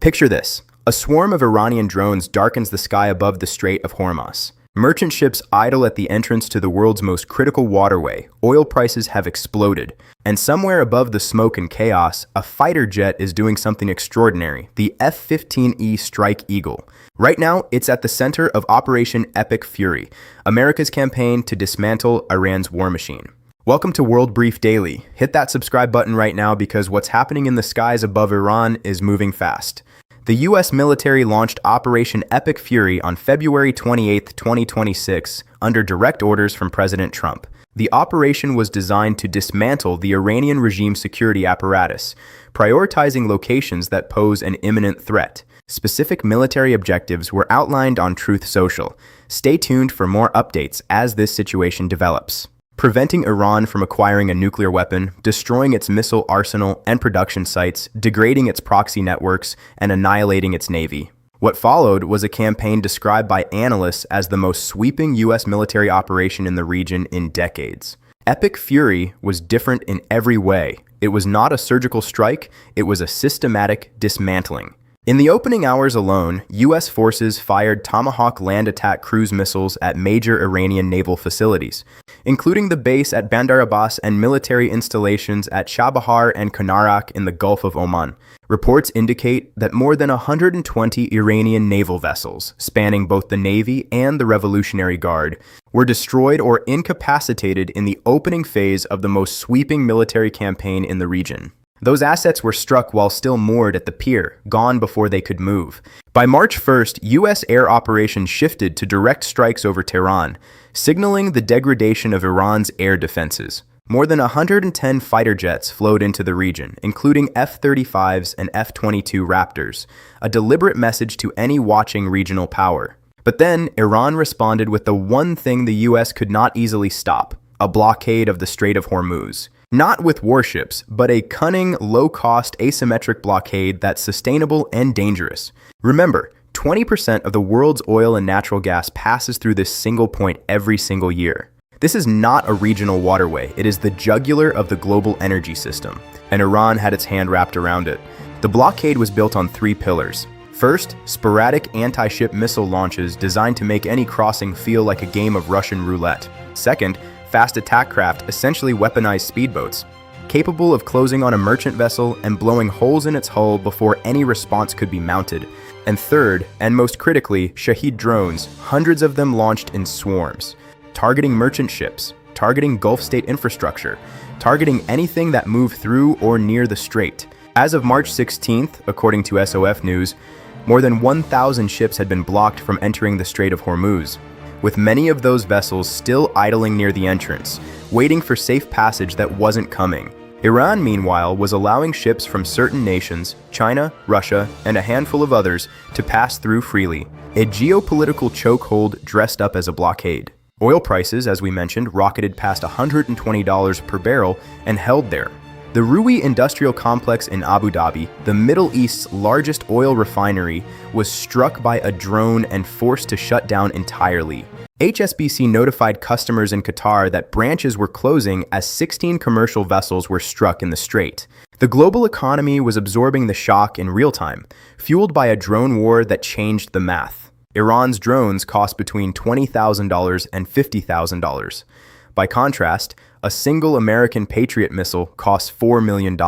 Picture this. A swarm of Iranian drones darkens the sky above the Strait of Hormuz. Merchant ships idle at the entrance to the world's most critical waterway. Oil prices have exploded. And somewhere above the smoke and chaos, a fighter jet is doing something extraordinary, the F-15E Strike Eagle. Right now, it's at the center of Operation Epic Fury, America's campaign to dismantle Iran's war machine. Welcome to World Brief Daily. Hit that subscribe button right now because what's happening in the skies above Iran is moving fast. The U.S. military launched Operation Epic Fury on February 28, 2026, under direct orders from President Trump. The operation was designed to dismantle the Iranian regime's security apparatus, prioritizing locations that pose an imminent threat. Specific military objectives were outlined on Truth Social. Stay tuned for more updates as this situation develops. Preventing Iran from acquiring a nuclear weapon, destroying its missile arsenal and production sites, degrading its proxy networks, and annihilating its navy. What followed was a campaign described by analysts as the most sweeping U.S. military operation in the region in decades. Epic Fury was different in every way. It was not a surgical strike, it was a systematic dismantling. In the opening hours alone, U.S. forces fired Tomahawk land attack cruise missiles at major Iranian naval facilities, including the base at Bandar Abbas and military installations at Chabahar and Konarak in the Gulf of Oman. Reports indicate that more than 120 Iranian naval vessels, spanning both the Navy and the Revolutionary Guard, were destroyed or incapacitated in the opening phase of the most sweeping military campaign in the region. Those assets were struck while still moored at the pier, gone before they could move. By March 1st, U.S. air operations shifted to direct strikes over Tehran, signaling the degradation of Iran's air defenses. More than 110 fighter jets flowed into the region, including F-35s and F-22 Raptors, a deliberate message to any watching regional power. But then, Iran responded with the one thing the U.S. could not easily stop, a blockade of the Strait of Hormuz. Not with warships, but a cunning, low-cost, asymmetric blockade that's sustainable and dangerous. Remember, 20% of the world's oil and natural gas passes through this single point every single year. This is not a regional waterway, it is the jugular of the global energy system, and Iran had its hand wrapped around it. The blockade was built on three pillars. First, sporadic anti-ship missile launches designed to make any crossing feel like a game of Russian roulette. Second, fast attack craft, essentially weaponized speedboats, capable of closing on a merchant vessel and blowing holes in its hull before any response could be mounted. And third, and most critically, Shahed drones, hundreds of them launched in swarms, targeting merchant ships, targeting Gulf state infrastructure, targeting anything that moved through or near the strait. As of March 16th, according to SOF News, more than 1,000 ships had been blocked from entering the Strait of Hormuz, with many of those vessels still idling near the entrance, waiting for safe passage that wasn't coming. Iran, meanwhile, was allowing ships from certain nations, China, Russia, and a handful of others, to pass through freely, a geopolitical chokehold dressed up as a blockade. Oil prices, as we mentioned, rocketed past $120 per barrel and held there. The Ruwais Industrial Complex in Abu Dhabi, the Middle East's largest oil refinery, was struck by a drone and forced to shut down entirely. HSBC notified customers in Qatar that branches were closing as 16 commercial vessels were struck in the strait. The global economy was absorbing the shock in real time, fueled by a drone war that changed the math. Iran's drones cost between $20,000 and $50,000. By contrast, a single American Patriot missile costs $4 million.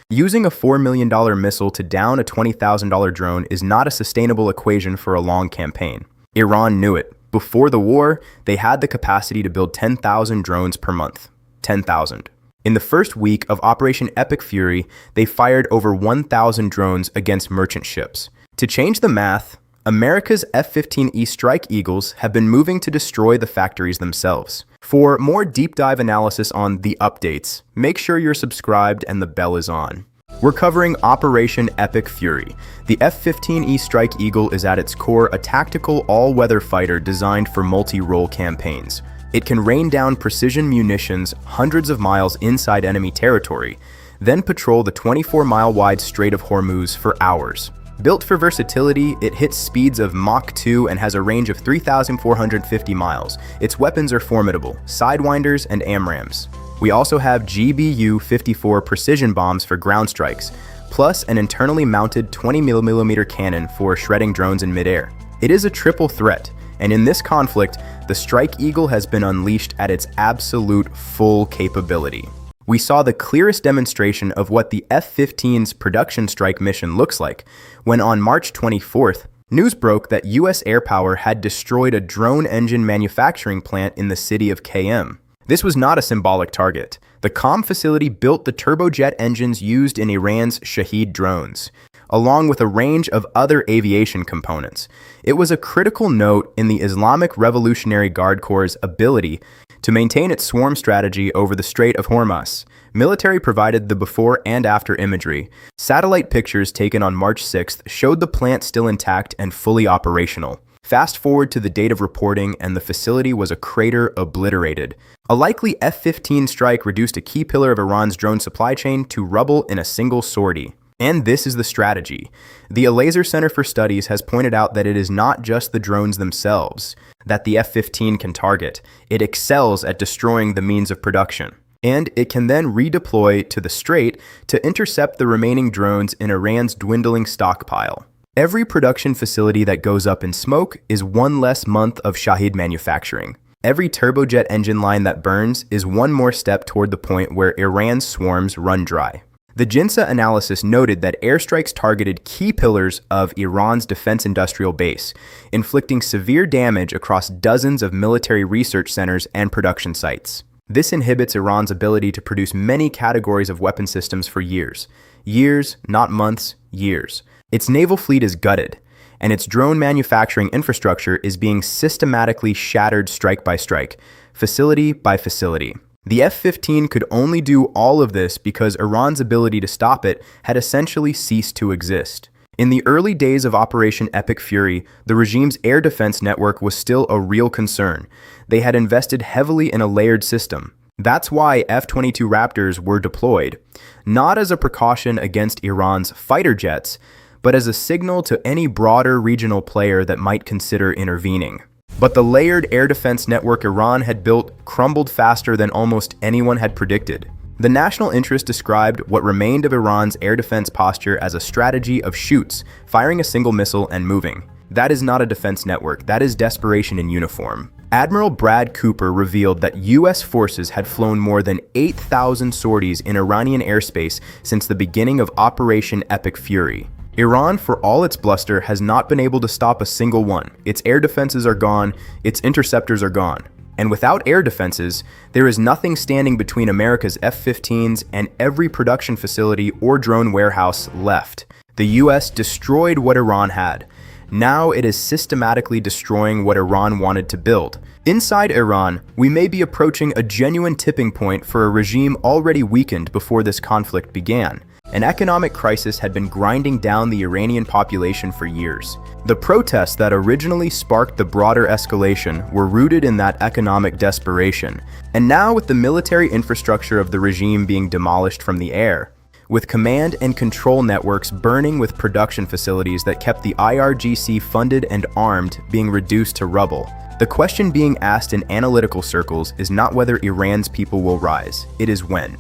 Using a $4 million missile to down a $20,000 drone is not a sustainable equation for a long campaign. Iran knew it. Before the war, they had the capacity to build 10,000 drones per month. 10,000. In the first week of Operation Epic Fury, they fired over 1,000 drones against merchant ships. To change the math, America's F-15E Strike Eagles have been moving to destroy the factories themselves. For more deep dive analysis on the updates, make sure you're subscribed and the bell is on. We're covering Operation Epic Fury. The F-15E Strike Eagle is at its core a tactical all-weather fighter designed for multi-role campaigns. It can rain down precision munitions hundreds of miles inside enemy territory, then patrol the 24-mile-wide Strait of Hormuz for hours. Built for versatility, it hits speeds of Mach 2 and has a range of 3,450 miles. Its weapons are formidable, Sidewinders and AMRAAMs. We also have GBU-54 precision bombs for ground strikes, plus an internally mounted 20mm cannon for shredding drones in midair. It is a triple threat, and in this conflict, the Strike Eagle has been unleashed at its absolute full capability. We saw the clearest demonstration of what the F-15's production strike mission looks like when on March 24th, news broke that U.S. Air Power had destroyed a drone engine manufacturing plant in the city of KM. This was not a symbolic target. The COM facility built the turbojet engines used in Iran's Shahed drones, along with a range of other aviation components. It was a critical note in the Islamic Revolutionary Guard Corps' ability to maintain its swarm strategy over the Strait of Hormuz. Military provided the before and after imagery. Satellite pictures taken on March 6th showed the plant still intact and fully operational. Fast forward to the date of reporting and the facility was a crater obliterated. A likely F-15 strike reduced a key pillar of Iran's drone supply chain to rubble in a single sortie. And this is the strategy. The Al-Azhar Center for Studies has pointed out that it is not just the drones themselves that the F-15 can target. It excels at destroying the means of production. And it can then redeploy to the Strait to intercept the remaining drones in Iran's dwindling stockpile. Every production facility that goes up in smoke is one less month of Shahed manufacturing. Every turbojet engine line that burns is one more step toward the point where Iran's swarms run dry. The JINSA analysis noted that airstrikes targeted key pillars of Iran's defense industrial base, inflicting severe damage across dozens of military research centers and production sites. This inhibits Iran's ability to produce many categories of weapon systems for years. Years, not months, years. Its naval fleet is gutted, and its drone manufacturing infrastructure is being systematically shattered strike by strike, facility by facility. The F-15 could only do all of this because Iran's ability to stop it had essentially ceased to exist. In the early days of Operation Epic Fury, the regime's air defense network was still a real concern. They had invested heavily in a layered system. That's why F-22 Raptors were deployed, not as a precaution against Iran's fighter jets, but as a signal to any broader regional player that might consider intervening. But the layered air defense network Iran had built crumbled faster than almost anyone had predicted. The national interest described what remained of Iran's air defense posture as a strategy of shoots, firing a single missile and moving. That is not a defense network, that is desperation in uniform. Admiral Brad Cooper revealed that U.S. forces had flown more than 8,000 sorties in Iranian airspace since the beginning of Operation Epic Fury. Iran, for all its bluster, has not been able to stop a single one. Its air defenses are gone, its interceptors are gone. And without air defenses, there is nothing standing between America's F-15s and every production facility or drone warehouse left. The U.S. destroyed what Iran had. Now it is systematically destroying what Iran wanted to build. Inside Iran, we may be approaching a genuine tipping point for a regime already weakened before this conflict began. An economic crisis had been grinding down the Iranian population for years. The protests that originally sparked the broader escalation were rooted in that economic desperation. And now, with the military infrastructure of the regime being demolished from the air, with command and control networks burning with production facilities that kept the IRGC funded and armed being reduced to rubble, the question being asked in analytical circles is not whether Iran's people will rise, it is when.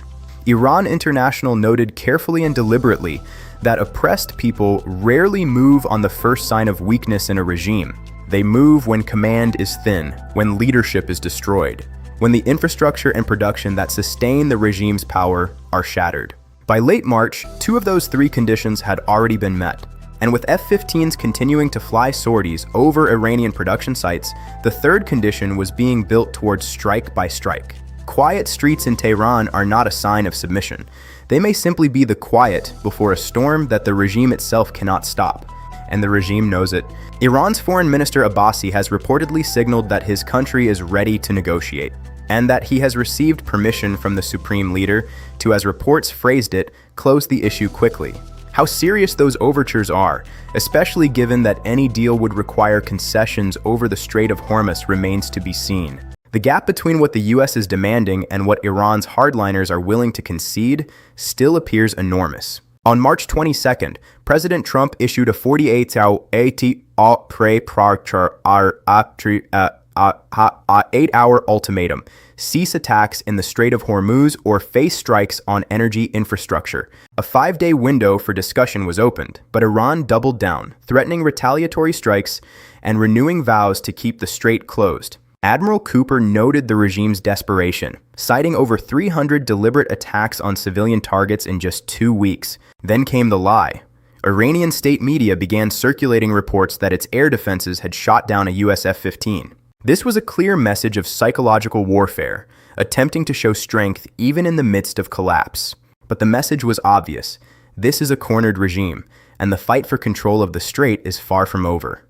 Iran International noted carefully and deliberately that oppressed people rarely move on the first sign of weakness in a regime. They move when command is thin, when leadership is destroyed, when the infrastructure and production that sustain the regime's power are shattered. By late March, 2 of those 3 conditions had already been met. And with F-15s continuing to fly sorties over Iranian production sites, the 3rd condition was being built towards strike by strike. Quiet streets in Tehran are not a sign of submission. They may simply be the quiet before a storm that the regime itself cannot stop. And the regime knows it. Iran's Foreign Minister Abbasi has reportedly signaled that his country is ready to negotiate, and that he has received permission from the supreme leader to, as reports phrased it, close the issue quickly. How serious those overtures are, especially given that any deal would require concessions over the Strait of Hormuz, remains to be seen. The gap between what the US is demanding and what Iran's hardliners are willing to concede still appears enormous. On March 22nd, President Trump issued a 48-hour 8-hour ultimatum: cease attacks in the Strait of Hormuz or face strikes on energy infrastructure. A 5-day window for discussion was opened, but Iran doubled down, threatening retaliatory strikes and renewing vows to keep the strait closed. Admiral Cooper noted the regime's desperation, citing over 300 deliberate attacks on civilian targets in just 2 weeks. Then came the lie. Iranian state media began circulating reports that its air defenses had shot down a US F-15. This was a clear message of psychological warfare, attempting to show strength even in the midst of collapse. But the message was obvious. This is a cornered regime, and the fight for control of the strait is far from over.